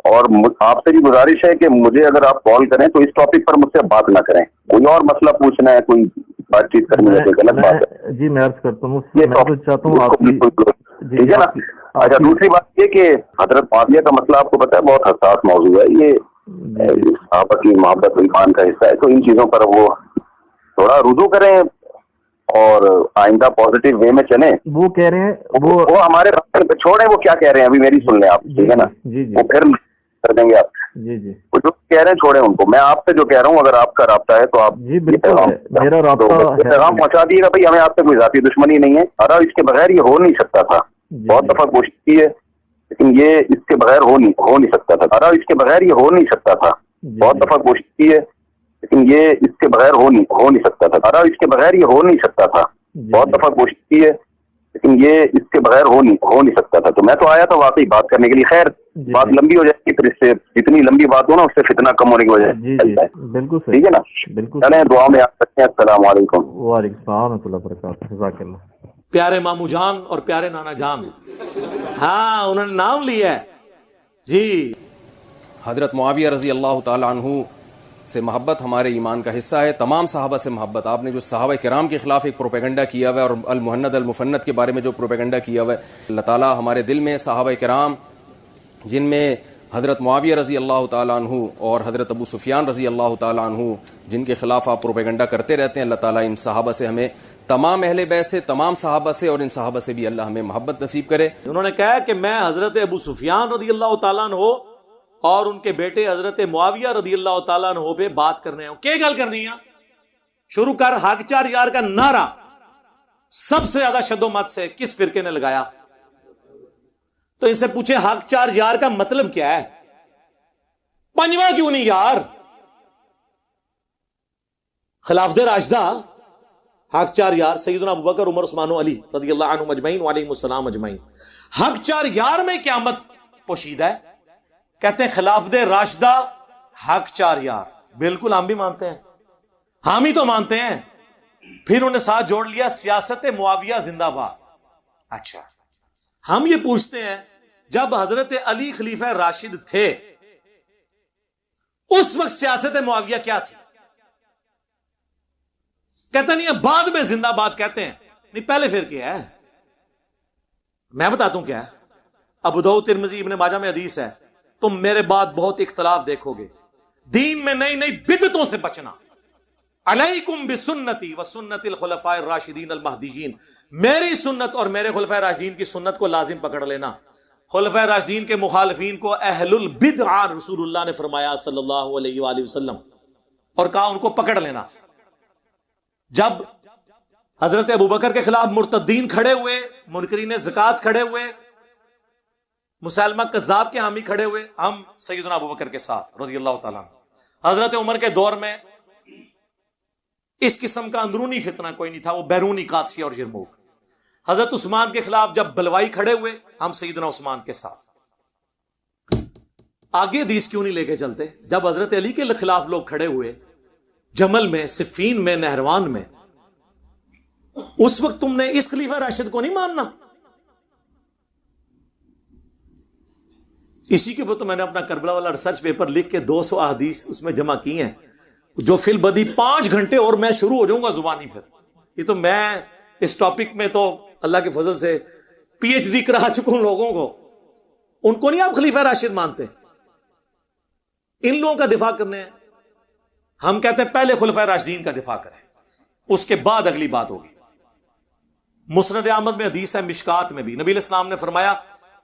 اور آپ سے بھی گزارش ہے کہ مجھے اگر آپ کال کریں تو اس ٹاپک پر مجھ سے بات نہ کریں. کوئی اور مسئلہ پوچھنا ہے, کوئی بات چیت کرنی ہے, کوئی غلط بات ہے جی میں عرض کرتا ہوں, یہ میں تو چاہتا ہوں آپ کی, ٹھیک ہے نا. اچھا, دوسری بات یہ کہ حضرت معاویہ کا مسئلہ آپ کو پتا ہے بہت حساس موضوع ہے. یہ صحابہ کی محبت ایمان کا حصہ ہے, تو ان چیزوں پر وہ تھوڑا رجوع کریں اور آئندہ پازیٹیو وے میں چلیں. وہ کہہ رہے ہیں وہ ہمارے چھوڑیں, وہ کیا کہہ رہے ہیں ابھی میری سن لیں آپ, ٹھیک ہے نا. وہ پھر کر دیں گے آپ. وہ جو کہہ رہے ہیں چھوڑیں ان کو. میں آپ سے جو کہہ رہا ہوں, اگر آپ کا رابطہ ہے تو آپ میرا رابطہ پیغام پہنچا دیے گا. بھائی ہمیں آپ سے کوئی ذاتی دشمنی نہیں ہے. ارا اس کے بغیر یہ ہو نہیں سکتا تھا. بہت دفعہ کوشش کی ہے لیکن یہ اس کے بغیر ہو نہیں سکتا تھا. ارا اس کے بغیر یہ ہو نہیں سکتا تھا. بہت دفعہ کوشش کی ہے لیکن یہ اس کے بغیر ہو نہیں سکتا تھا. ارا اس کے بغیر یہ ہو نہیں سکتا تھا. بہت دفعہ کوشش کی ہے لیکن یہ اس کے بغیر ہو نہیں سکتا تھا. تو میں تو آیا تھا واقعی بات کرنے کے لیے. خیر بات لمبی ہو جائے گی, پھر اس سے جتنی لمبی بات ہو نا اس سے فتنہ کم ہونے کی وجہ سے. بالکل ٹھیک ہے نا, چلیں دعا میں یاد رکھیں. السلام علیکم. وعلیکم السلام ورحمۃ اللہ وبرکاتہ. جزاک اللہ. پیارے مامو جان اور پیارے نانا جان, ہاں انہوں نے نام لیا ہے جی. حضرت معاویہ رضی اللہ تعالی عنہ سے محبت ہمارے ایمان کا حصہ ہے. تمام صحابہ سے محبت. آپ نے جو صحابہ کرام کے خلاف ایک پروپیگنڈا کیا ہوا ہے اور المہند المفند کے بارے میں جو پروپیگنڈا کیا ہوا ہے, اللہ تعالیٰ ہمارے دل میں صحابہ کرام جن میں حضرت معاویہ رضی اللہ تعالیٰ عنہ اور حضرت ابو سفیان رضی اللہ تعالیٰ عنہ جن کے خلاف آپ پروپیگنڈا کرتے رہتے ہیں, اللہ تعالیٰ ان صحابہ سے ہمیں, تمام اہل بیت سے, تمام صحابہ سے اور ان صحابہ سے بھی اللہ ہمیں محبت نصیب کرے. انہوں نے کہا کہ میں حضرت ابو سفیان رضی اللہ تعالیٰ عنہ اور ان کے بیٹے حضرت معاویہ رضی اللہ تعالیٰ عنہ پہ بات کرنے ہیں. کیا گل کرنی ہے؟ شروع کر حق چار یار کا نعرہ سب سے زیادہ شد و مت سے کس فرقے نے لگایا؟ تو ان سے پوچھے حق چار یار کا مطلب کیا ہے؟ پنجواں کیوں نہیں یار؟ خلافت راشدہ حق چار یار سیدنا ابوبکر عمر عثمان و علی رضی اللہ عنہم اجمعین وعلیہم السلام اجمعین. حق چار یار میں قیامت پوشیدہ ہے. کہتے ہیں خلافت راشدہ حق چار یار. بالکل ہم بھی مانتے ہیں, ہم ہی تو مانتے ہیں. پھر انہوں نے ساتھ جوڑ لیا سیاست معاویہ زندہ باد. اچھا, ہم یہ پوچھتے ہیں جب حضرت علی خلیفہ راشد تھے اس وقت سیاست معاویہ کیا تھی؟ کہتا نہیں ہے بعد میں زندہ باد کہتے ہیں. نہیں, پہلے پھر کیا ہے؟ میں بتاتا ہوں کیا ہے. ابو داؤد ترمذی ابن ماجہ میں حدیث ہے, تم میرے بعد بہت اختلاف دیکھو گے, دین میں نئی نئی بدعتوں سے بچنا. علیکم بسنتی وسنت الخلفاء الراشدین المہدیین, میری سنت اور میرے خلفاء راشدین کی سنت کو لازم پکڑ لینا. خلفاء راشدین کے مخالفین کو اہل البدع رسول اللہ نے فرمایا صلی اللہ علیہ وآلہ وسلم, اور کہا ان کو پکڑ لینا. جب حضرت ابوبکر کے خلاف مرتدین کھڑے ہوئے, منکرین زکات کھڑے ہوئے, مسلمہ کذاب کے حامی کھڑے ہوئے, ہم سیدنا ابوبکر کے ساتھ رضی اللہ تعالیٰ عنہ. حضرت عمر کے دور میں اس قسم کا اندرونی فتنہ کوئی نہیں تھا, وہ بیرونی قادسیہ اور یرموک. حضرت عثمان کے خلاف جب بلوائی کھڑے ہوئے, ہم سیدنا عثمان کے ساتھ. آگے حدیث کیوں نہیں لے کے چلتے؟ جب حضرت علی کے خلاف لوگ کھڑے ہوئے جمل میں, صفین میں, نہروان میں, اس وقت تم نے اس خلیفہ راشد کو نہیں ماننا. اسی کے اوپر تو میں نے اپنا کربلا والا ریسرچ پیپر لکھ کے 200 احادیث اس میں جمع کی ہیں, جو فی البدی 5 گھنٹے اور میں شروع ہو جاؤں گا زبانی. پھر یہ تو میں اس ٹاپک میں تو اللہ کے فضل سے پی ایچ ڈی کرا چکا ہوں لوگوں کو. ان کو نہیں آپ خلیفہ راشد مانتے؟ ان لوگوں کا دفاع کرنے ہیں. ہم کہتے ہیں پہلے خلفاء راشدین کا دفاع کریں, اس کے بعد اگلی بات ہوگی. مسند احمد میں حدیث ہے, مشکات میں بھی, نبی علیہ السلام نے فرمایا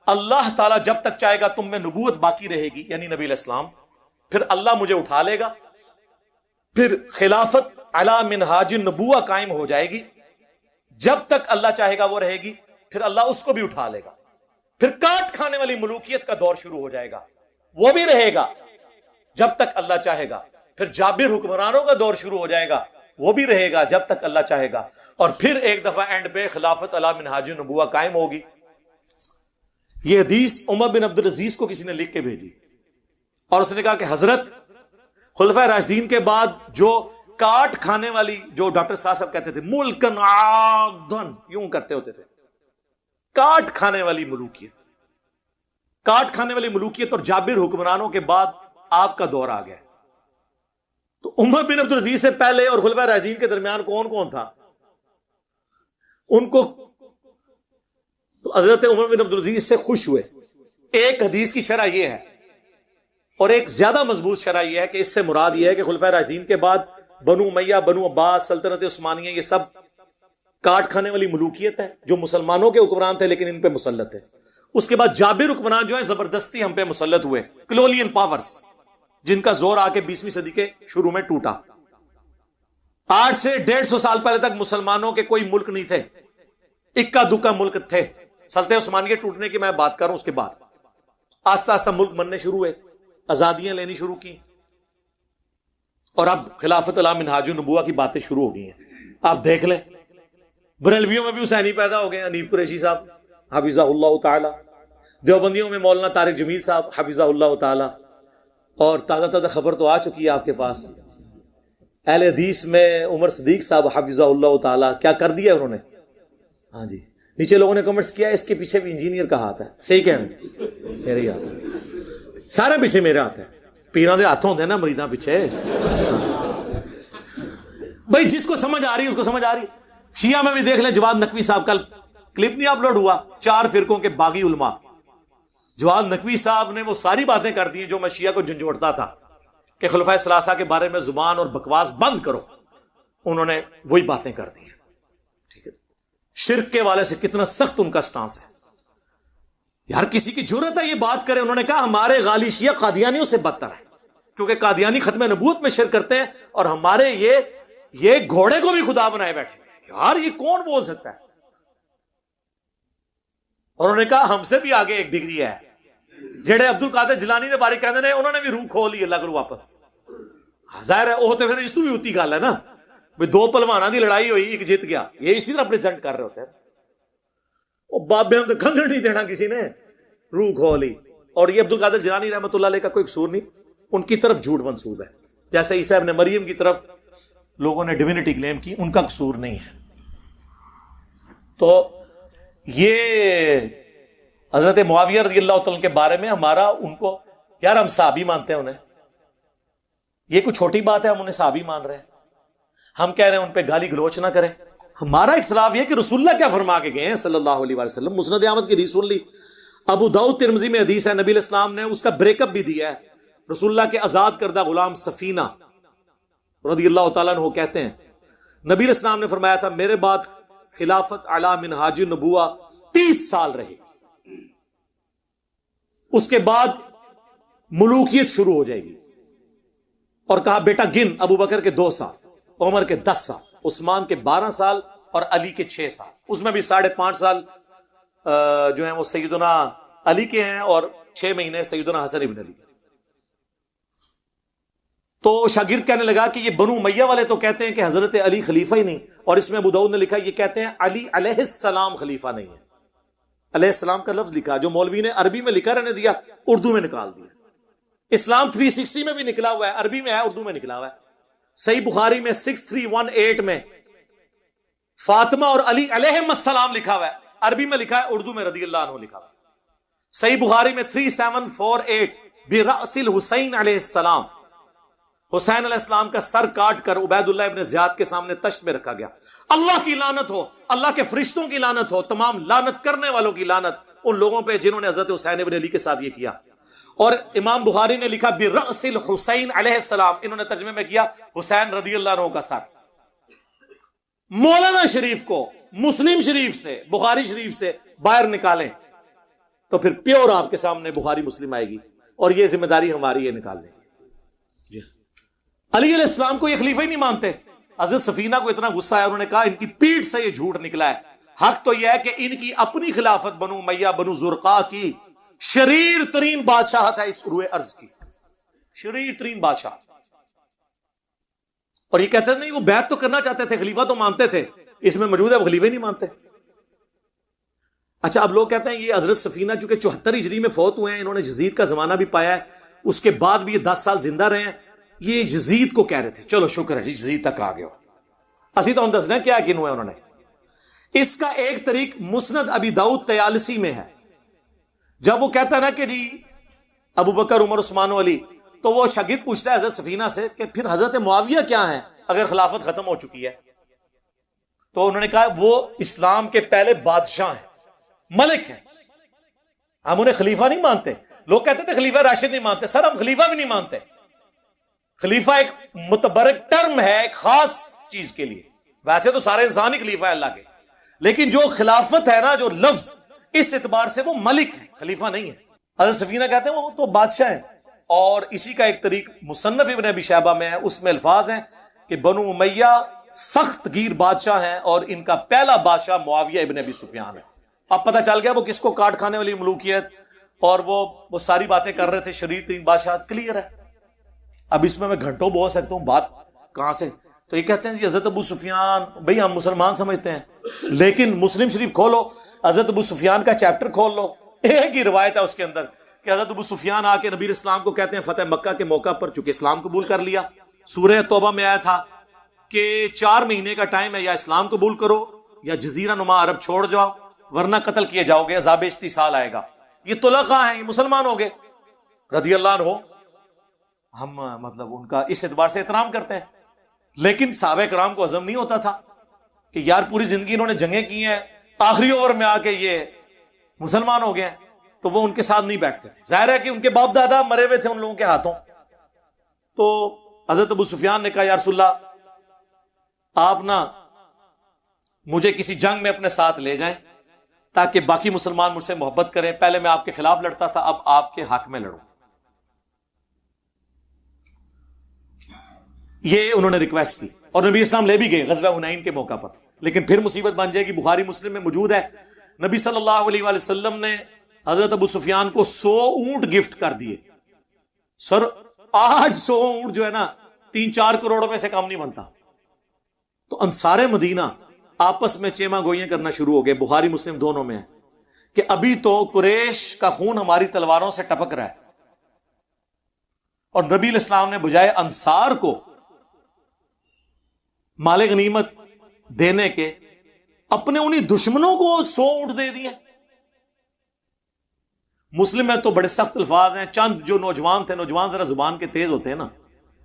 اللہ تعالیٰ جب تک چاہے گا تم میں نبوت باقی رہے گی, یعنی نبی علیہ السلام, پھر اللہ مجھے اٹھا لے گا, پھر خلافت علی منہاج النبوہ قائم ہو جائے گی. جب تک اللہ چاہے گا وہ رہے گی, پھر اللہ اس کو بھی اٹھا لے گا. پھر کاٹ کھانے والی ملوکیت کا دور شروع ہو جائے گا, وہ بھی رہے گا جب تک اللہ چاہے گا. پھر جابر حکمرانوں کا دور شروع ہو جائے گا, وہ بھی رہے گا جب تک اللہ چاہے گا. اور پھر ایک دفعہ اینڈ پہ خلافت علی منہاج النبوہ قائم ہوگی. یہ حدیث عمر بن عبد العزیز کو کسی نے لکھ کے بھیجی, اور اس نے کہا کہ حضرت خلفاء راشدین کے بعد جو کاٹ کھانے والی, جو ڈاکٹر صاحب کہتے تھے ملکن عاضن, یوں کرتے ہوتے تھے, کاٹ کھانے والی ملوکیت, کاٹ کھانے والی ملوکیت اور جابر حکمرانوں کے بعد آپ کا دور آ گیا. تو عمر بن عبدالعزیز سے پہلے اور خلفائے راشدین کے درمیان کون کون تھا؟ ان کو تو حضرت عمر بن عبدالعزیز سے خوش ہوئے. ایک حدیث کی شرح یہ ہے اور ایک زیادہ مضبوط شرح یہ ہے کہ اس سے مراد یہ ہے کہ خلفائے راشدین کے بعد بنو امیہ، بنو عباس، سلطنت عثمانیہ، یہ سب کاٹ کھانے والی ملوکیت ہے جو مسلمانوں کے حکمران تھے لیکن ان پہ مسلط ہے. اس کے بعد جابر حکمران جو ہے زبردستی ہم پہ مسلط ہوئے، کلولین پاورز، جن کا زور آ کے 20ویں صدی کے شروع میں ٹوٹا. 8 سے 150 سال پہلے تک مسلمانوں کے کوئی ملک نہیں تھے، اکا دکا ملک تھے. سلطنت عثمانیہ ٹوٹنے کی میں بات کر رہا ہوں. اس کے بعد آہستہ آہستہ ملک بننے شروع ہوئے، آزادیاں لینی شروع کی، اور اب خلافت علی منہاج النبوہ کی باتیں شروع ہو گئی ہیں. آپ دیکھ لیں بریلویوں میں بھی حسینی پیدا ہو گئے، حنیف قریشی صاحب حفظہ اللہ تعالی، دیوبندیوں میں مولانا طارق جمیل صاحب حفظہ اللہ تعالی، اور تازہ تازہ خبر تو آ چکی ہے آپ کے پاس، اہل حدیث میں عمر صدیق صاحب حفظہ اللہ تعالی. کیا کر دیا انہوں نے؟ ہاں جی، نیچے لوگوں نے کمنٹس کیا اس کے پیچھے بھی انجینئر کا ہاتھ ہے. صحیح کہہ رہے ہیں، میرے ہی ہاتھ ہے، سارے پیچھے میرے ہاتھ ہے. پیراں دے ہاتھوں ہوندے نا مریداں پیچھے. بھائی جس کو سمجھ آ رہی ہے اس کو سمجھ آ رہی. شیعہ میں بھی دیکھ لیں، جواد نقوی صاحب کل کلپ نہیں اپلوڈ ہوا، 4 فرقوں کے باغی علماء. جواد نقوی صاحب نے وہ ساری باتیں کر دی جو میں شیعہ کو جھنجھوڑتا تھا کہ خلفائے ثلاثہ کے بارے میں زبان اور بکواس بند کرو. انہوں نے وہی باتیں کر دی ہیں. ٹھیک ہے، شرک کے والے سے کتنا سخت ان کا سٹانس ہے. ہر کسی کی جرت ہے یہ بات کرے. انہوں نے کہا ہمارے غالی شیعہ قادیانیوں سے بدتر ہے کیونکہ قادیانی ختم نبوت میں شرک کرتے ہیں اور ہمارے یہ گھوڑے کو بھی خدا بنائے بیٹھے. یار یہ کون بول سکتا ہے؟ اور انہوں نے کہا ہم سے بھی آگے ایک ڈگری ہے. جڑے عبد القادر جیلانی دے بارے کہندے نے انہوں نے بھی روح کھول لی اللہ کرو واپس. ظاہر ہے وہ تو پھر اس تو بھی ہوتی گل ہے نا بھئی 2 پہلواناں دی لڑائی ہوئی، ایک جیت گیا، یہ اسی طرح پریزنٹ کر رہے ہوتے ہیں. وہ بابے ہم تو کھنگڑ نہیں دینا کسی نے، روح کھولی. اور یہ عبد القادر جیلانی رحمۃ اللہ علیہ کا کوئی قصور نہیں، ان کی طرف جھوٹ منسوب ہے. جیسے عیسیٰ ابن مریم کی طرف لوگوں نے ڈیوینٹی کلیم کی، ان کا قصور نہیں ہے. تو یہ حضرت معاویہ رضی اللہ تعالیٰ کے بارے میں ہمارا ان کو، یار ہم صحابی مانتے ہیں انہیں، یہ کوئی چھوٹی بات ہے ہم انہیں صحابی مان رہے ہیں. ہم کہہ رہے ہیں ان پہ گالی گلوچ نہ کریں. ہمارا اختلاف یہ کہ رسول اللہ کیا فرما کے گئے ہیں صلی اللہ علیہ وسلم. مسند احمد کی حدیث سن لی، ابو داؤد ترمذی میں حدیث ہے، نبی علیہ السلام نے اس کا بریک اپ بھی دیا ہے. رسول اللہ کے آزاد کردہ غلام سفینہ رضی اللہ تعالیٰ عنہ کہتے ہیں نبی علیہ السلام نے فرمایا تھا میرے بعد خلافت علی منہاج النبوہ 30 سال رہی، اس کے بعد ملوکیت شروع ہو جائے گی. اور کہا بیٹا گن، ابو بکر کے 2 سال، عمر کے 10 سال، عثمان کے 12 سال اور علی کے 6 سال. اس میں بھی 5.5 سال جو ہیں وہ سیدنا علی کے ہیں اور 6 مہینے سیدنا حسن ابن علی. تو شاگرد کہنے لگا کہ یہ بنو امیہ والے تو کہتے ہیں کہ حضرت علی خلیفہ ہی نہیں، اور اس میں ابو داؤد نے لکھا یہ کہتے ہیں علی علیہ السلام خلیفہ نہیں ہے. علیہ السلام کا لفظ لکھا جو مولوی نے عربی میں لکھا رہنے دیا، اردو میں نکال دیا. اسلام 360 میں بھی نکلا ہوا ہے، عربی میں ہے، اردو میں نکلا ہوا ہے. صحیح بخاری میں 6318 میں فاطمہ اور علی علیہ السلام لکھا ہوا ہے، عربی میں لکھا ہے، اردو میں رضی اللہ عنہ لکھا ہوا ہے. صحیح بخاری میں 3748 برأس الحسین علیہ السلام، حسین علیہ السلام کا سر کاٹ کر عبید اللہ ابن زیاد کے سامنے تشت میں رکھا گیا. اللہ کی لعنت ہو، اللہ کے فرشتوں کی لعنت ہو، تمام لعنت کرنے والوں کی لعنت ان لوگوں پہ جنہوں نے حضرت حسین ابن علی کے ساتھ یہ کیا. اور امام بخاری نے لکھا برأس الحسین علیہ السلام، انہوں نے ترجمے میں کیا حسین رضی اللہ عنہ کا سر. مولانا شریف کو مسلم شریف سے، بخاری شریف سے باہر نکالیں تو پھر پیور آپ کے سامنے بخاری مسلم آئے گی، اور یہ ذمہ داری ہماری ہے نکالنے کی. جی علی علیہ السلام کو یہ خلیفہ ہی نہیں مانتے. حضرت سفینہ کو اتنا غصہ ہے، انہوں نے کہا ان کی پیٹھ سے یہ جھوٹ نکلا ہے. حق تو یہ ہے کہ ان کی اپنی خلافت بنو امیہ بنو زرقا کی شریر ترین بادشاہت ہے اس روئے ارض کی، شریر ترین بادشاہ. اور یہ کہتے ہیں نہیں وہ بیعت تو کرنا چاہتے تھے، خلیفہ تو مانتے تھے، اس میں موجود ہے وہ خلیفہ نہیں مانتے. اچھا اب لوگ کہتے ہیں یہ حضرت سفینہ چونکہ 74 ہجری میں فوت ہوئے ہیں، انہوں نے یزید کا زمانہ بھی پایا ہے، اس کے بعد بھی یہ 10 سال زندہ رہے ہیں، یہ یزید کو کہہ رہے تھے. چلو شکر ہے یزید تک آ گئے ہو، اسی تو ہم دسنا کیا کن ہوئے انہوں نے. اس کا ایک طریق مسند ابی داؤد طیالسی میں ہے، جب وہ کہتا ہے نا کہ جی ابو بکر عمر عثمان و علی، تو وہ شاگرد پوچھتا ہے حضرت سفینہ سے کہ پھر حضرت معاویہ کیا ہیں اگر خلافت ختم ہو چکی ہے؟ تو انہوں نے کہا وہ اسلام کے پہلے بادشاہ ہیں، ملک ہیں، ہم انہیں خلیفہ نہیں مانتے۔ لوگ کہتے تھے خلیفہ راشد نہیں مانتے، سر ہم خلیفہ بھی نہیں مانتے۔ خلیفہ ایک متبرک ٹرم ہے ایک خاص چیز کے لیے، ویسے تو سارے انسان ہی خلیفہ ہے اللہ کے، لیکن جو خلافت ہے نا، جو لفظ، اس اعتبار سے وہ ملک ہے، خلیفہ نہیں ہے۔ حضرت سفینہ کہتے ہیں وہ تو بادشاہ ہیں، اور اسی کا ایک طریق مصنف ابن ابی شیبہ میں ہے، اس میں الفاظ ہیں کہ بنو امیہ سخت گیر بادشاہ ہیں اور ان کا پہلا بادشاہ معاویہ ابن ابی سفیان ہے۔ اب پتہ چل گیا وہ کس کو کاٹ کھانے والی ملوکیت، اور وہ ساری باتیں کر رہے تھے، شریر ترین بادشاہ کلیئر ہے۔ اب اس میں گھنٹوں بول سکتا ہوں، بات کہاں سے؟ تو یہ کہتے ہیں جی حضرت ابو سفیان، بھئی ہم مسلمان سمجھتے ہیں، لیکن مسلم شریف کھولو، حضرت ابو سفیان کا چیپٹر کھول لو، ایک ہی روایت ہے اس کے اندر کہ حضرت ابو سفیان آ کے نبی اسلام کو کہتے ہیں فتح مکہ کے موقع پر، چونکہ اسلام قبول کر لیا، سورہ توبہ میں آیا تھا کہ 4 مہینے کا ٹائم ہے، یا اسلام قبول کرو یا جزیرہ نما عرب چھوڑ جاؤ ورنہ قتل کیے جاؤ گے، عذاب استیصال آئے گا۔ یہ طلقاء ہیں، یہ مسلمان ہو گئے رضی اللہ عنہ، ہم مطلب ان کا اس اعتبار سے احترام کرتے ہیں، لیکن صحابہ کرام کو ہضم نہیں ہوتا تھا کہ یار پوری زندگی انہوں نے جنگیں کی ہیں، آخری اوور میں آ کے یہ مسلمان ہو گئے ہیں، تو وہ ان کے ساتھ نہیں بیٹھتے تھے۔ ظاہر ہے کہ ان کے باپ دادا مرے ہوئے تھے ان لوگوں کے ہاتھوں۔ تو حضرت ابو سفیان نے کہا یا رسول اللہ آپ نا مجھے کسی جنگ میں اپنے ساتھ لے جائیں تاکہ باقی مسلمان مجھ سے محبت کریں، پہلے میں آپ کے خلاف لڑتا تھا، اب آپ کے حق میں لڑوں۔ یہ انہوں نے ریکویسٹ کی اور نبی اسلام لے بھی گئے غزوہ حنین کے موقع پر، لیکن پھر مصیبت بن جائے گی۔ بخاری مسلم میں موجود ہے، نبی صلی اللہ علیہ وآلہ وسلم نے حضرت ابو سفیان کو 100 اونٹ گفٹ کر دیے۔ سر آج 100 اونٹ جو ہے نا 3-4 کروڑ روپے سے کم نہیں بنتا۔ تو انصار مدینہ آپس میں چیما گوئیاں کرنا شروع ہو گئے، بخاری مسلم دونوں میں ہے کہ ابھی تو قریش کا خون ہماری تلواروں سے ٹپک رہا ہے، اور نبی علیہ السلام نے بجائے انصار کو مال غنیمت دینے کے اپنے انہی دشمنوں کو 100 اونٹ دے دیے۔ مسلم میں تو بڑے سخت الفاظ ہیں، چند جو نوجوان تھے، نوجوان ذرا زبان کے تیز ہوتے ہیں نا،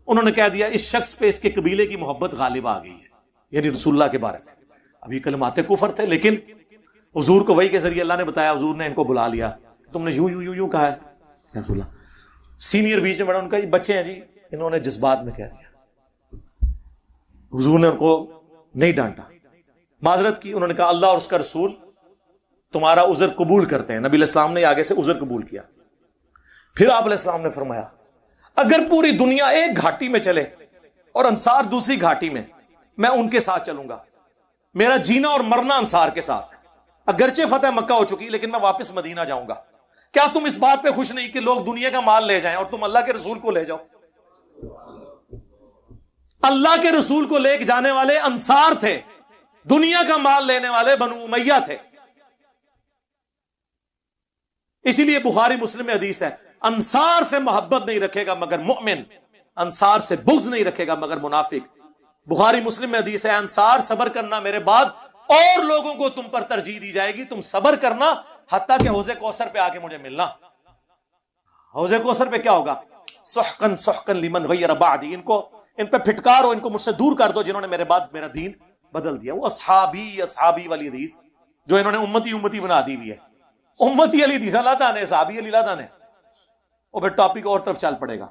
انہوں نے کہہ دیا اس شخص پہ اس کے قبیلے کی محبت غالب آ گئی ہے، یعنی رسول اللہ کے بارے میں۔ ابھی کلمات کفر تھے، لیکن حضور کو وحی کے ذریعے اللہ نے بتایا، حضور نے ان کو بلا لیا، تم نے یوں یوں یوں یوں کہا ہے یا رسول اللہ۔ سینئر بیچ میں بڑا ان کا یہ بچے ہیں جی، انہوں نے جذبات میں کہہ دیا، حضور نے ان کو نہیں ڈانٹا، معذرت کی، انہوں نے کہا اللہ اور اس کا رسول تمہارا عذر قبول کرتے ہیں۔ نبی علیہ السلام نے آگے سے عذر قبول کیا۔ پھر آپ علیہ السلام نے فرمایا اگر پوری دنیا ایک گھاٹی میں چلے اور انصار دوسری گھاٹی میں، میں ان کے ساتھ چلوں گا، میرا جینا اور مرنا انصار کے ساتھ ہے، اگرچہ فتح مکہ ہو چکی لیکن میں واپس مدینہ جاؤں گا۔ کیا تم اس بات پہ خوش نہیں کہ لوگ دنیا کا مال لے جائیں اور تم اللہ کے رسول کو لے جاؤ؟ اللہ کے رسول کو لے جانے والے انصار تھے، دنیا کا مال لینے والے بنو امیہ تھے۔ اسی لیے بخاری مسلم میں حدیث ہے انصار سے محبت نہیں رکھے گا مگر مومن، انصار سے بغض نہیں رکھے گا مگر منافق۔ بخاری مسلم میں حدیث ہے انصار صبر کرنا میرے بعد اور لوگوں کو تم پر ترجیح دی جائے گی، تم صبر کرنا حتیٰ کہ حوض کوثر پہ آ کے مجھے ملنا۔ حوض کوثر پہ کیا ہوگا؟ سحقن سحقن لمن غیر بعدی، ان پہ پھٹکار ہو، ان کو مجھ سے دور کر دو جنہوں نے میرے بعد میرا دین بدل دیا۔ وہ اصحابی اصحابی والی حدیث جو انہوں نے امتی امتی بنا دی ہوئی ہے، امتی علی حدیث اللہ تعالیٰ نے، صحابی علی اللہ تعالیٰ نے، اور پھر ٹاپک اور طرف چل پڑے گا۔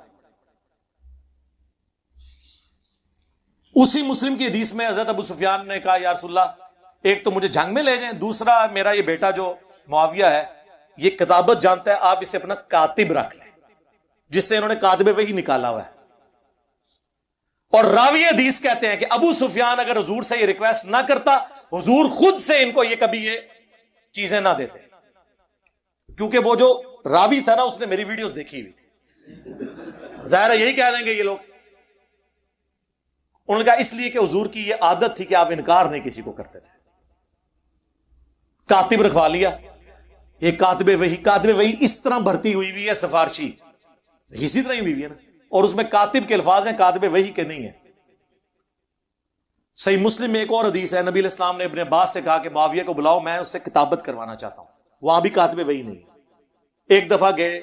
اسی مسلم کی حدیث میں حضرت ابو سفیان نے کہا یا رسول اللہ ایک تو مجھے جنگ میں لے جائیں، دوسرا میرا یہ بیٹا جو معاویہ ہے یہ کتابت جانتا ہے، آپ اسے اپنا کاتب رکھ لیں، جس سے انہوں نے کاتب وحی نکالا ہوا ہے۔ اور راوی حدیث کہتے ہیں کہ ابو سفیان اگر حضور سے یہ ریکویسٹ نہ کرتا، حضور خود سے ان کو یہ کبھی یہ چیزیں نہ دیتے، کیونکہ وہ جو راوی تھا نا اس نے میری ویڈیوز دیکھی ہوئی تھی، ظاہر ہے یہی کہہ دیں گے یہ لوگ۔ انہوں نے کہا اس لیے کہ حضور کی یہ عادت تھی کہ آپ انکار نہیں کسی کو کرتے تھے۔ کاتب رکھوا لیا، یہ کاتب وحی اس طرح بھرتی ہوئی ہے سفارشی، اسی طرح ہی ہوئی ہے نا، اور اس میں کاتب کے الفاظ ہیں، کاتب وحی کے نہیں ہیں۔ صحیح مسلم میں ایک اور حدیث ہے، نبی علیہ السلام نے ابن عباس سے کہا کہ معاویہ کو بلاؤ، میں اس سے کتابت کروانا چاہتا ہوں، وہاں بھی کاتب وحی نہیں ہے۔ ایک دفعہ گئے,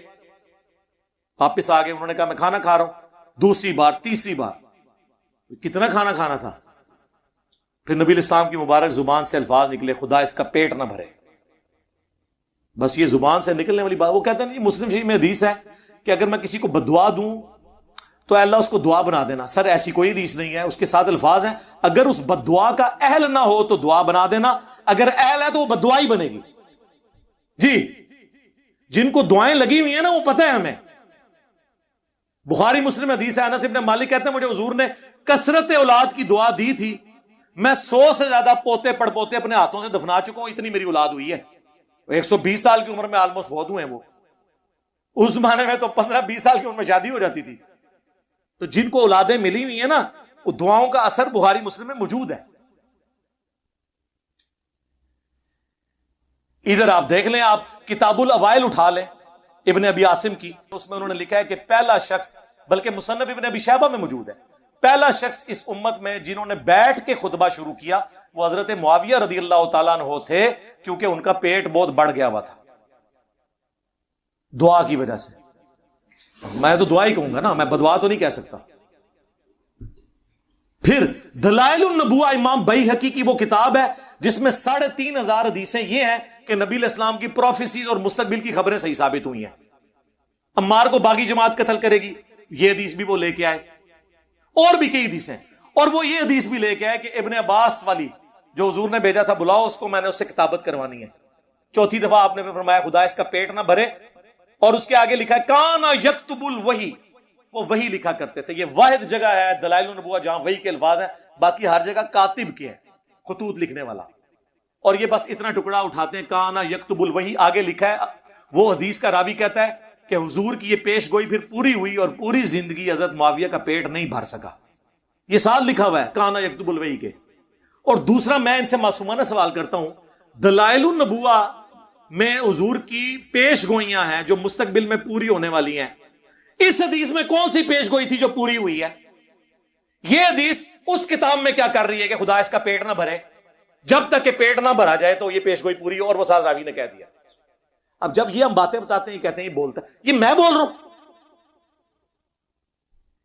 واپس آ گئے, انہوں نے کہا میں کھانا کھا رہا ہوں. دوسری بار, تیسری بار, کتنا کھانا کھانا تھا. پھر نبی الاسلام کی مبارک زبان سے الفاظ نکلے, خدا اس کا پیٹ نہ بھرے. بس یہ زبان سے نکلنے والی بات. وہ کہتے ہیں مسلم شریف میں حدیث ہے کہ اگر میں کسی کو بددعا دوں تو اللہ اس کو دعا بنا دینا. سر ایسی کوئی حدیث نہیں ہے, اس کے ساتھ الفاظ ہیں اگر اس بددعا کا اہل نہ ہو تو دعا بنا دینا, اگر اہل ہے تو وہ بددعا ہی بنے گی. جی, جن کو دعائیں لگی ہوئی ہیں نا وہ پتہ ہے ہمیں. بخاری مسلم حدیث ہے, انس ابن مالک کہتے ہیں مجھے حضور نے کثرت اولاد کی دعا دی تھی, میں 100 سے زیادہ پوتے پڑ پوتے اپنے ہاتھوں سے دفنا چکا ہوں, اتنی میری اولاد ہوئی ہے. 120 سال کی عمر میں آلموسٹ فوت ہوئے ہیں وہ. اس زمانے میں تو 15-20 سال کی عمر میں شادی ہو جاتی تھی. تو جن کو اولادیں ملی ہوئی ہیں نا, وہ دعاؤں کا اثر بخاری مسلم میں موجود ہے. ادھر آپ دیکھ لیں, آپ کتاب الاوائل اٹھا لیں ابن ابی عاصم کی, اس میں انہوں نے لکھا ہے کہ پہلا شخص, بلکہ مصنف ابن ابی شیبہ میں موجود ہے, پہلا شخص اس امت میں جنہوں نے بیٹھ کے خطبہ شروع کیا وہ حضرت معاویہ رضی اللہ تعالیٰ عنہ تھے, کیونکہ ان کا پیٹ بہت بڑھ گیا ہوا تھا دعا کی وجہ سے. میں تو دعا ہی کہوں گا نا, میں بدعا تو نہیں کہہ سکتا. پھر دلائل النبوہ امام بیہقی کی وہ کتاب ہے جس میں 3500 حدیثیں یہ ہیں کہ نبی علیہ السلام کی پروفیسیز اور مستقبل کی خبریں صحیح ثابت ہوئی ہیں. عمار کو باغی جماعت قتل کرے گی, یہ حدیث بھی وہ لے کے آئے, اور بھی کئی حدیثیں. اور وہ یہ حدیث بھی لے کے آئے کہ ابن عباس والی جو حضور نے بھیجا تھا, بلاؤ اس کو, میں نے اس سے کتابت کروانی ہے. چوتھی دفعہ آپ نے فرمایا خدا اس کا پیٹ نہ بھرے, اور اس کے آگے لکھا ہے کانا یکتب الوحی, وہ وحی لکھا کرتے تھے. یہ واحد جگہ ہے دلائل النبوہ جہاں وحی کے الفاظ ہیں, باقی ہر جگہ کاتب کے ہیں, خطوط لکھنے والا. اور یہ بس اتنا ٹکڑا اٹھاتے ہیں کانا یکتب الوحی, آگے لکھا ہے وہ حدیث کا راوی کہتا ہے کہ حضور کی یہ پیش گوئی پھر پوری ہوئی اور پوری زندگی حضرت معاویہ کا پیٹ نہیں بھر سکا. یہ سال لکھا ہوا ہے کانا یکتب الوحی کے. اور دوسرا میں ان سے معصومانہ سوال کرتا ہوں, دلائل النبوہ میں حضور کی پیش گوئیاں ہیں جو مستقبل میں پوری ہونے والی ہیں, اس حدیث میں کون سی پیش گوئی تھی جو پوری ہوئی ہے؟ یہ حدیث اس کتاب میں کیا کر رہی ہے کہ خدا اس کا پیٹ نہ بھرے, جب تک کہ پیٹ نہ بھرا جائے تو یہ پیش گوئی پوری ہو, اور وہ ساتھ راوی نے کہہ دیا. اب جب یہ ہم باتیں بتاتے ہیں, یہ کہتے ہیں یہ بولتا ہے, یہ میں بول رہا ہوں.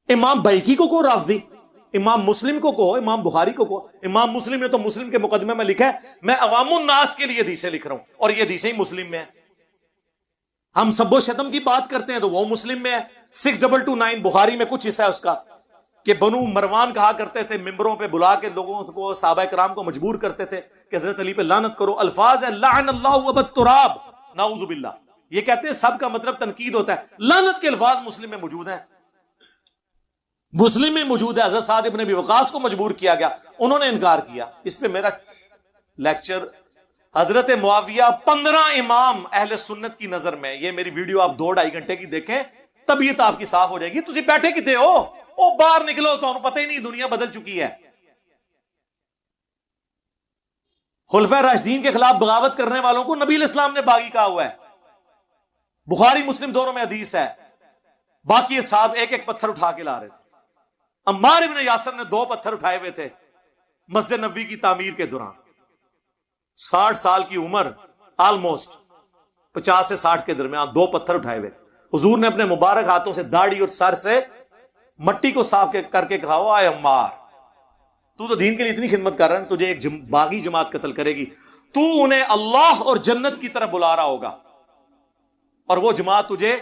امام بیہقی کو کہو رافضی, امام مسلم کو کہو, امام بخاری کو کہو. امام مسلم نے تو مسلم کے مقدمے میں لکھا ہے میں عوام الناس کے لیے حدیثیں لکھ رہا ہوں, اور یہ حدیثیں ہی مسلم میں ہیں. ہم سب و شتم کی بات کرتے ہیں تو وہ مسلم میں ہے. 6229 بخاری میں کچھ حصہ ہے اس کا کہ بنو مروان کہا کرتے تھے, ممبروں پہ بلا کے لوگوں کو, صحابہ کرام کو مجبور کرتے تھے کہ حضرت علی پہ لعنت کرو. الفاظ ہے لعن اللہ ابا التراب, نعوذ باللہ. یہ کہتے ہیں سب کا مطلب تنقید ہوتا ہے. لعنت کے الفاظ مسلم میں موجود ہیں, مسلم میں موجود ہے. حضرت سعد ابن ابی وقاص کو مجبور کیا گیا, انہوں نے انکار کیا. اس پہ میرا لیکچر حضرت معاویہ 15 امام اہل سنت کی نظر میں, یہ میری ویڈیو آپ 2-2.5 گھنٹے کی دیکھیں, طبیعت آپ کی صاف ہو جائے گی. تسی بیٹھے کتے ہو, او باہر نکلو, تو پتہ ہی نہیں دنیا بدل چکی ہے. خلفائے راشدین کے خلاف بغاوت کرنے والوں کو نبی علیہ السلام نے باغی کہا ہوا ہے. بخاری مسلم دونوں میں حدیث ہے. باقی صاحب ایک ایک پتھر اٹھا کے لا رہے تھے. عمار ابن یاسر نے 2 پتھر اٹھائے ہوئے تھے مسجد نبوی کی تعمیر کے دوران. 60 سال کی عمر, آلموسٹ 50 سے 60 کے درمیان, 2 پتھر اٹھائے ہوئے. حضور نے اپنے مبارک ہاتھوں سے داڑھی اور سر سے مٹی کو صاف کر کے کہا, اے عمار, تو دین کے لیے اتنی خدمت کر رہا ہے, تجھے ایک باغی جماعت قتل کرے گی, تو انہیں اللہ اور جنت کی طرف بلا رہا ہوگا, اور وہ جماعت تجھے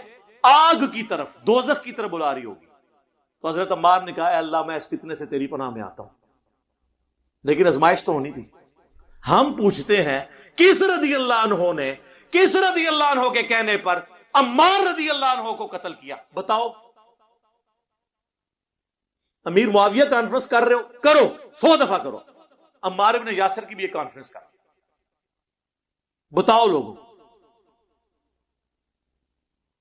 آگ کی طرف, دوزخ کی طرف بلا رہی ہوگی. تو حضرت عمار نے کہا, اے اللہ میں اس فتنے سے تیری پناہ میں آتا ہوں. لیکن آزمائش تو ہونی تھی. ہم پوچھتے ہیں کس رضی اللہ عنہ نے, کس رضی اللہ عنہ کے کہنے پر عمار رضی اللہ عنہ کو قتل کیا؟ بتاؤ. امیر معاویہ کانفرنس کر رہے ہو, کرو, 100 دفعہ کرو. عمار ابن یاسر کی بھی ایک کانفرنس کر, بتاؤ لوگوں.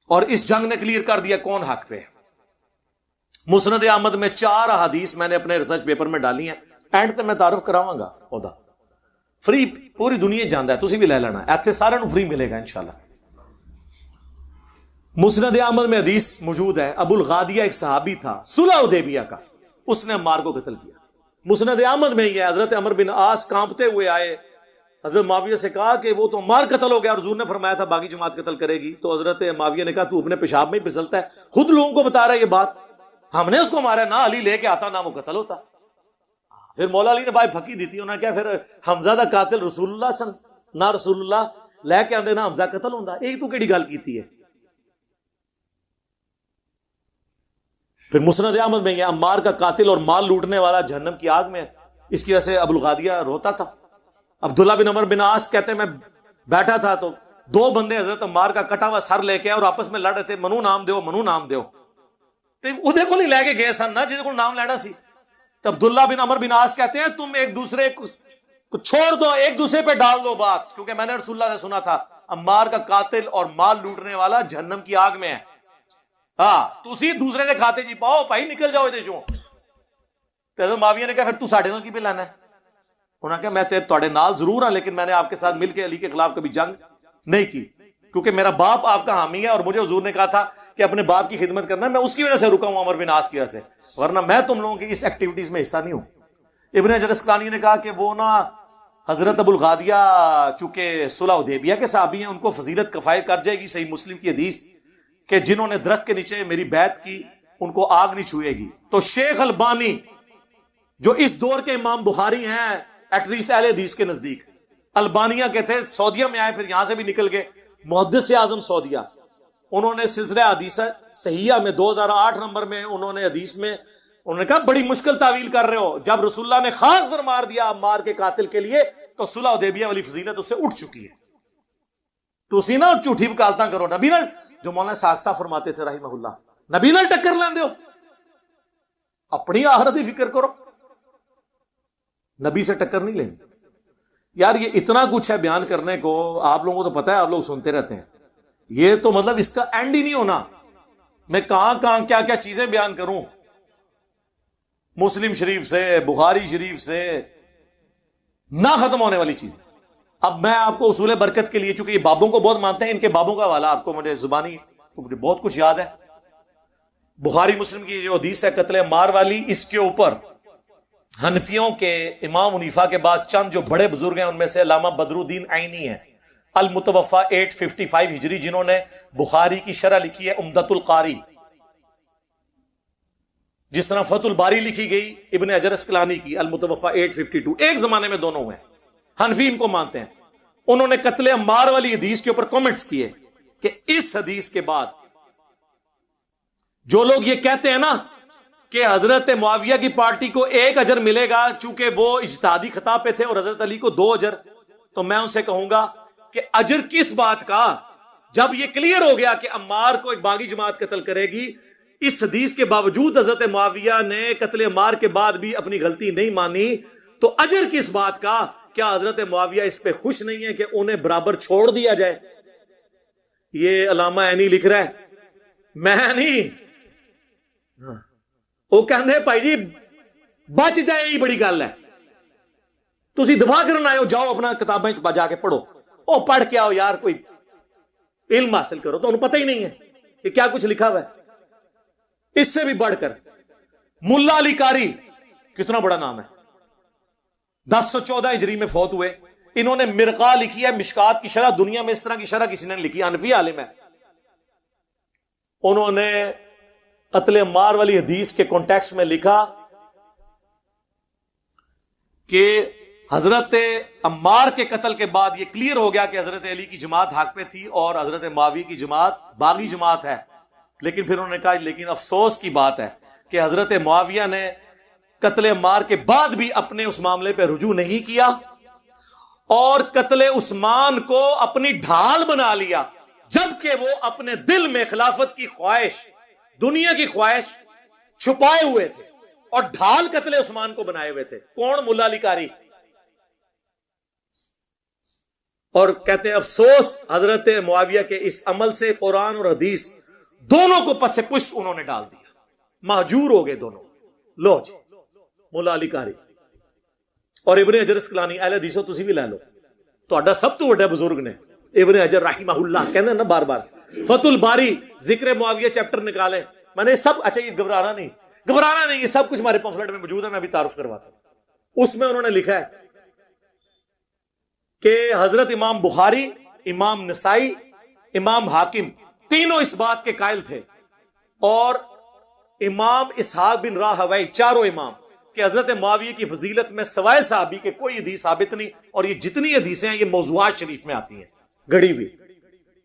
اور اس جنگ نے کلیئر کر دیا کون حق پہ ہے. مسند احمد میں 4 احادیث میں نے اپنے ریسرچ پیپر میں ڈالی ہیں, اینڈ تے میں تعارف کراواں گا. اودا فری پوری دنیا جاندا ہے, تسی بھی لے لینا, ایتھے سارے نو فری ملے گا انشاءاللہ. مسند احمد میں حدیث موجود ہے, ابو الغادیہ ایک صحابی تھا صلح حدیبیہ کا, اس نے عمار کو قتل کیا. مسند احمد میں یہ حضرت عمر بن عاص کانپتے ہوئے آئے, حضرت معاویہ سے کہا کہ وہ تو عمار قتل ہو گیا اور حضور نے فرمایا تھا باقی جماعت قتل کرے گی، تو حضرت معاویہ نے کہا تو اپنے پیشاب میں ہی پھسلتا ہے، خود لوگوں کو بتا رہا ہے یہ بات، ہم نے اس کو مارا، نہ علی لے کے آتا نہ وہ قتل ہوتا۔ پھر مولا علی نے بھائی پھکی دی تھی، انہوں نے کیا پھر حمزہ دا قاتل رسول اللہ سن، نہ رسول اللہ لے کے آندے نہ حمزہ قتل ہوندا، ایک تو کیڑی گل کیتی ہے۔ پھر مسند احمد میں یہ عمار کا قاتل اور مال لوٹنے والا جہنم کی آگ میں ہے، اس کی وجہ سے ابو الغادیہ روتا تھا۔ عبداللہ بن عمر بن عاص کہتے ہیں میں بیٹھا تھا تو دو بندے حضرت عمار کا کٹا ہوا سر لے کے اور آپس میں لڑ رہے تھے، منو نام دیو منو نام دیو، تو ادھے کو نہیں لے کے گئے سن نا جہدے کو نام لینا سی۔ تو عبداللہ بن عمر بن عاص کہتے ہیں تم ایک دوسرے کو چھوڑ دو، ایک دوسرے پہ ڈال دو بات، کیونکہ میں نے رسول اللہ سے سنا تھا عمار کا قاتل اور مال لوٹنے والا جہنم کی آگ میں ہے، ہاں تسی دوسرے سے کھاتے جی پاؤ بھائی نکل جاؤ ادھر چوں۔ تو حضرت معاویہ نے کہا پھر تو ساڈے نال کی پہ لینا ہے؟ انہوں نے کہا میں تواڈے نال ضرور ہاں لیکن میں نے آپ کے ساتھ مل کے علی کے خلاف کبھی جنگ نہیں کی، کیونکہ میرا باپ آپ کا حامی ہے اور مجھے حضور نے کہا تھا کہ اپنے باپ کی خدمت کرنا، میں اس کی وجہ سے رکا ہوں عمر بن عاص کی وجہ سے، ورنہ میں تم لوگوں کی اس ایکٹیویٹیز میں حصہ نہیں ہوں۔ ابن حجر اسقلانی نے کہا کہ وہ نا حضرت ابو الغادیہ چونکہ صلح حدیبیہ کے صحابی ہیں، ان کو فضیلت کفایت کر جائے گی، صحیح مسلم کی حدیث کہ جنہوں نے درخت کے نیچے میری بیعت کی ان کو آگ نہیں چھوئے گی۔ تو شیخ البانی جو اس دور کے امام بخاری ہیں ایٹ لیسٹ اہل حدیث کے نزدیک، البانیہ کہتے ہیں، سعودیہ میں آئے پھر یہاں سے بھی نکل گئے، محدث اعظم سعودیہ، انہوں نے سلسلہ حدیث صحیحہ میں 2008 نمبر میں انہوں نے حدیث میں انہوں نے کہا بڑی مشکل تعویل کر رہے ہو، جب رسول اللہ نے خاص فرمار دیا عمار کے قاتل کے لیے تو صلح حدیبیہ والی فضیلت اس سے اٹھ چکی ہے۔ تو اسی نا جھوٹی وکالتاں کرو، نبی نال جو مولانا ساکسا فرماتے تھے رحمہ اللہ، نبی نال ٹکر لیندے ہو، اپنی آخرت کی فکر کرو، نبی سے ٹکر نہیں لینی۔ یار یہ اتنا کچھ ہے بیان کرنے کو، آپ لوگوں کو تو پتہ ہے، آپ لوگ سنتے رہتے ہیں، یہ تو مطلب اس کا اینڈ ہی نہیں ہونا، میں کہاں کہاں کیا کیا چیزیں بیان کروں، مسلم شریف سے بخاری شریف سے نہ ختم ہونے والی چیز۔ اب میں آپ کو اصول برکت کے لیے، چونکہ یہ بابوں کو بہت مانتے ہیں، ان کے بابوں کا حوالہ آپ کو مجھے زبانی مجھے بہت کچھ یاد ہے۔ بخاری مسلم کی جو حدیث ہے قتل عمار والی، اس کے اوپر حنفیوں کے امام حنیفہ کے بعد چند جو بڑے بزرگ ہیں ان میں سے علامہ بدر الدین عینی ہیں، المتوفا 855 ہجری، جنہوں نے بخاری کی شرح لکھی ہے عمدۃ القاری، جس طرح فتح الباری لکھی گئی ابن حجر اسقلانی کی المتوفا 852، ایک زمانے میں دونوں ہوئے، حنفی ان کو مانتے ہیں۔ انہوں نے قتل عمار والی حدیث کے اوپر کامنٹس کیے کہ اس حدیث کے بعد جو لوگ یہ کہتے ہیں نا کہ حضرت معاویہ کی پارٹی کو 1 اجر ملے گا چونکہ وہ اجتہادی خطا پہ تھے اور حضرت علی کو 2 اجر، تو میں ان سے کہوں گا کہ اجر کس بات کا، جب یہ کلیئر ہو گیا کہ عمار کو ایک باغی جماعت قتل کرے گی، اس حدیث کے باوجود حضرت معاویہ نے قتل عمار کے بعد بھی اپنی غلطی نہیں مانی، تو اجر کس بات کا؟ کیا حضرت معاویہ اس پہ خوش نہیں ہے کہ انہیں برابر چھوڑ دیا جائے؟ یہ علامہ عینی لکھ رہا ہے، میں نہیں، وہ کہنے بھائی جی بچ جائے ہی بڑی گل ہے، تسی دفاع کرنا آئے ہو، جاؤ اپنا کتابیں جا کے پڑھو، او پڑھ کے آؤ یار، کوئی علم حاصل کرو، تو انہوں پتہ ہی نہیں ہے کہ کیا کچھ لکھا ہوا ہے۔ اس سے بھی بڑھ کر ملا علی قاری، کتنا بڑا نام ہے، 1014 ہجری میں فوت ہوئے، انہوں نے مرقہ لکھی ہے، مشکات کی شرح، دنیا میں اس طرح کی شرح کسی نے لکھی، حنفی عالم ہے، انہوں نے قتل عمار والی حدیث کے کانٹیکسٹ میں لکھا کہ حضرت عمار کے قتل کے بعد یہ کلیئر ہو گیا کہ حضرت علی کی جماعت حق پہ تھی اور حضرت معاویہ کی جماعت باغی جماعت ہے، لیکن پھر انہوں نے کہا لیکن افسوس کی بات ہے کہ حضرت معاویہ نے قتل عمار کے بعد بھی اپنے اس معاملے پہ رجوع نہیں کیا اور قتل عثمان کو اپنی ڈھال بنا لیا، جبکہ وہ اپنے دل میں خلافت کی خواہش، دنیا کی خواہش چھپائے ہوئے تھے اور ڈھال قتل عثمان کو بنائے ہوئے تھے۔ کون؟ ملا علی قاری۔ اور کہتے ہیں افسوس حضرت معاویہ کے اس عمل سے قرآن اور حدیث دونوں کو پس پشت انہوں نے ڈال دیا، مہجور ہو گئے دونوں۔ لو جی ملا علی قاری اور ابن حجر اسقلانی، اہل حدیثو تسی بھی لے لو، تہاڈا سب تو بڑا بزرگ نے ابن حجر رحمہ اللہ، کہنے نا بار بار فتح الباری ذکر معاویہ چیپٹر نکالیں، میں نے سب، اچھا یہ گھبرانا نہیں، یہ سب کچھ ہمارے پمفلٹ میں موجود ہے، میں بھی تعارف کرواتا ہوں، اس میں انہوں نے لکھا ہے کہ حضرت امام بخاری، امام نسائی، امام حاکم تینوں اس بات کے قائل تھے، اور امام اسحاق بن راہوی، چاروں امام، کہ حضرت معاویہ کی فضیلت میں سوائے صحابی کے کوئی حدیث ثابت نہیں، اور یہ جتنی حدیثیں ہیں یہ موضوعات شریف میں آتی ہیں گڑی ہوئی۔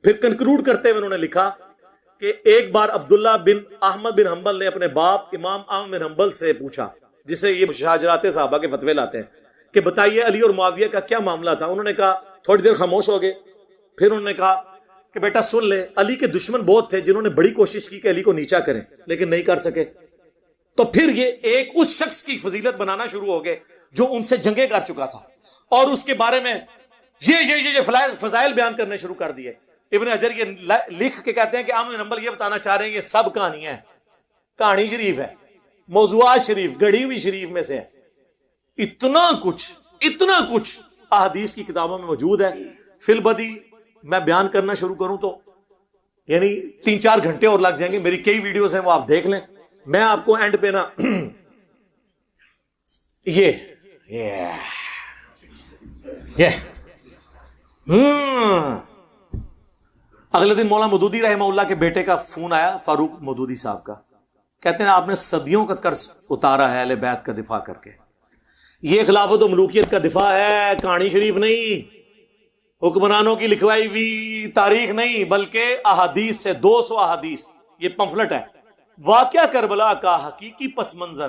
پھر کنکلوڈ کرتے ہوئے انہوں نے لکھا کہ ایک بار عبداللہ بن احمد بن حنبل نے اپنے باپ امام احمد بن حنبل سے پوچھا، جسے یہ شاہجرات صحابہ کے فتوے لاتے ہیں، کہ بتائیے علی اور معاویہ کا کیا معاملہ تھا؟ انہوں نے کہا، تھوڑی دیر خاموش ہو گئے، پھر انہوں نے کہا کہ بیٹا سن لے، علی کے دشمن بہت تھے جنہوں نے بڑی کوشش کی کہ علی کو نیچا کریں لیکن نہیں کر سکے، تو پھر یہ ایک اس شخص کی فضیلت بنانا شروع ہو گئے جو ان سے جنگیں کر چکا تھا، اور اس کے بارے میں یہ فضائل بیان کرنے شروع کر دیے۔ ابن حجر یہ لکھ کے کہتے ہیں کہ احمد بن حنبل یہ بتانا چاہ رہے ہیں یہ سب کہانیاں ہیں، کہانی شریف ہے، موضوعات شریف، گڑھی ہوئی شریف میں سے ہے۔ اتنا کچھ احادیث کی کتابوں میں موجود ہے، فی البدی میں بیان کرنا شروع کروں تو یعنی 3-4 گھنٹے اور لگ جائیں گے۔ میری کئی ویڈیوز ہیں، وہ آپ دیکھ لیں۔ میں آپ کو اینڈ پہ نا اگلے دن مولانا مودودی رحمہ اللہ کے بیٹے کا فون آیا، فاروق مودودی صاحب کا، کہتے ہیں آپ نے صدیوں کا قرض اتارا ہے اہل بیت کا دفاع کر کے، یہ خلافت و ملوکیت کا دفاع ہے، کہانی شریف نہیں، حکمرانوں کی لکھوائی ہوئی تاریخ نہیں، بلکہ احادیث سے 200 احادیث، یہ پمفلٹ ہے۔ واقعہ کربلا کا حقیقی پس منظر،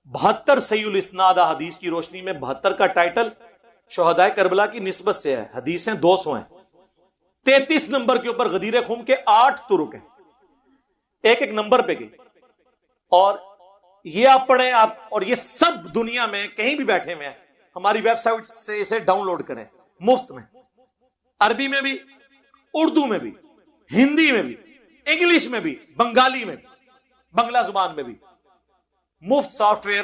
72 صحیح الاسناد احادیث کی روشنی میں 72 کا ٹائٹل شہدائے کربلا کی نسبت سے ہے، حدیثیں 200 ہیں، 33 نمبر کے اوپر غدیر خم کے 8 طرق ہیں، ایک نمبر پہ گئی، اور یہ آپ پڑھیں آپ، اور یہ سب دنیا میں کہیں بھی بیٹھے ہوئے ہیں، ہماری ویب سائٹ سے اسے ڈاؤن لوڈ کریں مفت میں، عربی میں بھی، اردو میں بھی، ہندی میں بھی، انگلش میں بھی، بنگالی میں بھی، بنگلہ زبان میں بھی، مفت سافٹ ویئر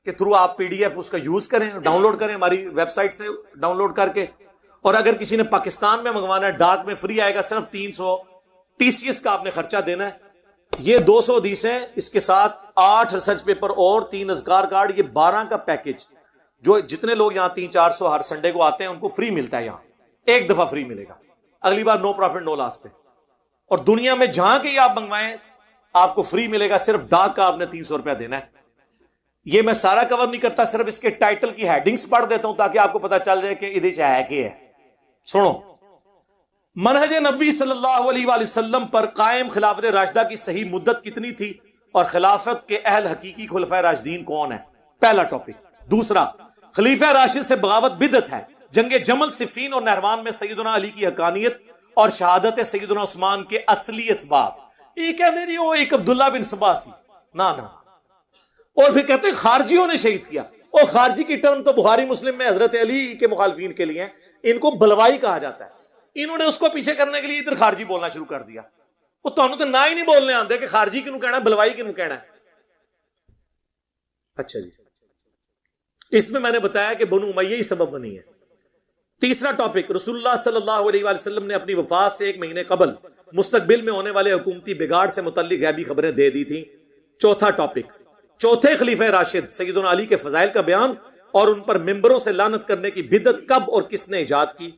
کے تھرو آپ PDF اس کا یوز کریں، ڈاؤن لوڈ کریں ہماری ویب سائٹ سے ڈاؤن لوڈ کر کے، اور اگر کسی نے پاکستان میں منگوانا ہے ڈاک میں فری آئے گا، صرف 300 TCS کا آپ نے خرچہ دینا ہے۔ یہ 200 حدیثیں، اس کے ساتھ 8 ریسرچ پیپر اور 3 اذکار کارڈ، یہ 12 کا پیکج، جو جتنے لوگ یہاں 300-400 ہر سنڈے کو آتے ہیں ان کو فری ملتا ہے، یہاں ایک دفعہ فری ملے گا، اگلی بار نو پروفٹ نو لاس پہ، اور دنیا میں جہاں کے آپ منگوائیں آپ کو فری ملے گا، صرف ڈاک کا آپ نے 300 روپیہ دینا ہے۔ یہ میں سارا کور نہیں کرتا، صرف اس کے ٹائٹل کی ہیڈنگز پڑھ دیتا ہوں تاکہ آپ کو پتا چل جائے کہ ادھر ہے کہ ہے۔ سنو، منہج نبی صلی اللہ علیہ وآلہ وسلم پر قائم خلافت راشدہ کی صحیح مدت کتنی تھی، اور خلافت کے اہل حقیقی خلفائے راشدین کون ہیں؟ پہلا ٹاپک۔ دوسرا، خلیفہ راشد سے بغاوت بدعت ہے، جنگ جمل، صفین اور نہروان میں سیدنا علی کی حقانیت اور شہادت سیدنا عثمان کے اصلی اسباب۔ یہ کہتے ہیں وہ ایک عبداللہ بن سبا سی، نا، اور پھر کہتے ہیں خارجیوں نے شہید کیا۔ اور خارجی کی ٹرم تو بخاری مسلم میں حضرت علی کے مخالفین کے لیے ہیں، ان کو بلوائی کہا جاتا ہے۔ انہوں نے اس کو پیچھے کرنے کے لیے ادھر خارجی بولنا شروع کر دیا۔ وہ تو نہ ہی نہیں بولنے آتے کہ خارجی کنوں کہنا ہے، بلوائی کنوں کہنا ہے۔ اچھا جی، اس میں نے بتایا کہ بنو امیہ ہی سبب بنی ہے۔ تیسرا ٹاپک، رسول اللہ صلی اللہ علیہ وآلہ وسلم نے اپنی وفات سے 1 مہینے قبل مستقبل میں ہونے والے حکومتی بگاڑ سے متعلق غیبی خبریں دے دی تھیں۔ چوتھا ٹاپک، چوتھے خلیفہ راشد سیدنا علی کے فضائل کا بیان اور ان پر ممبروں سے لعنت کرنے کی بدعت کب اور کس نے ایجاد کی۔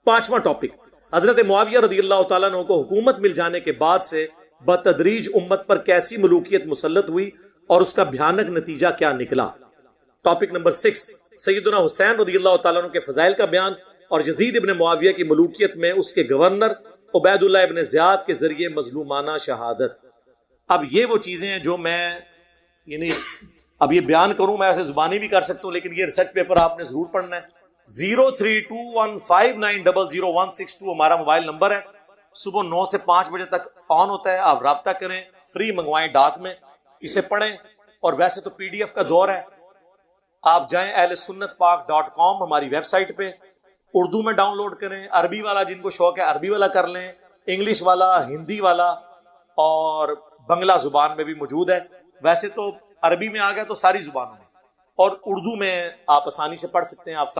پانچواں ٹاپک، حضرت معاویہ رضی اللہ تعالیٰ عنہ کو حکومت مل جانے کے بعد سے بتدریج امت پر کیسی ملوکیت مسلط ہوئی اور اس کا بھیانک نتیجہ کیا نکلا۔ ٹاپک نمبر 6، سیدنا حسین رضی اللہ تعالیٰ عنہ کے فضائل کا بیان اور یزید ابن معاویہ کی ملوکیت میں اس کے گورنر عبید اللہ ابن زیاد کے ذریعے مظلومانہ شہادت۔ اب یہ وہ چیزیں ہیں جو میں یعنی اب یہ بیان کروں، میں ایسے زبانی بھی کر سکتا ہوں، لیکن یہ ریسرچ پیپر آپ نے ضرور پڑھنا ہے۔ 032159000162 ہمارا موبائل نمبر ہے، صبح 9 سے 5 بجے تک آن ہوتا ہے، آپ رابطہ کریں، فری منگوائیں ڈاک میں، اسے پڑھیں، اور ویسے تو PDF کا دور ہے، آپ جائیں ahlsunnatpak.com ہماری ویب سائٹ پہ، اردو میں ڈاؤن لوڈ کریں، عربی والا جن کو شوق ہے عربی والا کر لیں، انگلش والا، ہندی والا، اور بنگلہ زبان میں بھی موجود ہے۔ ویسے تو عربی میں آ گیا تو ساری زبانوں میں، اور اردو میں آپ آسانی سے پڑھ سکتے ہیں۔ آپ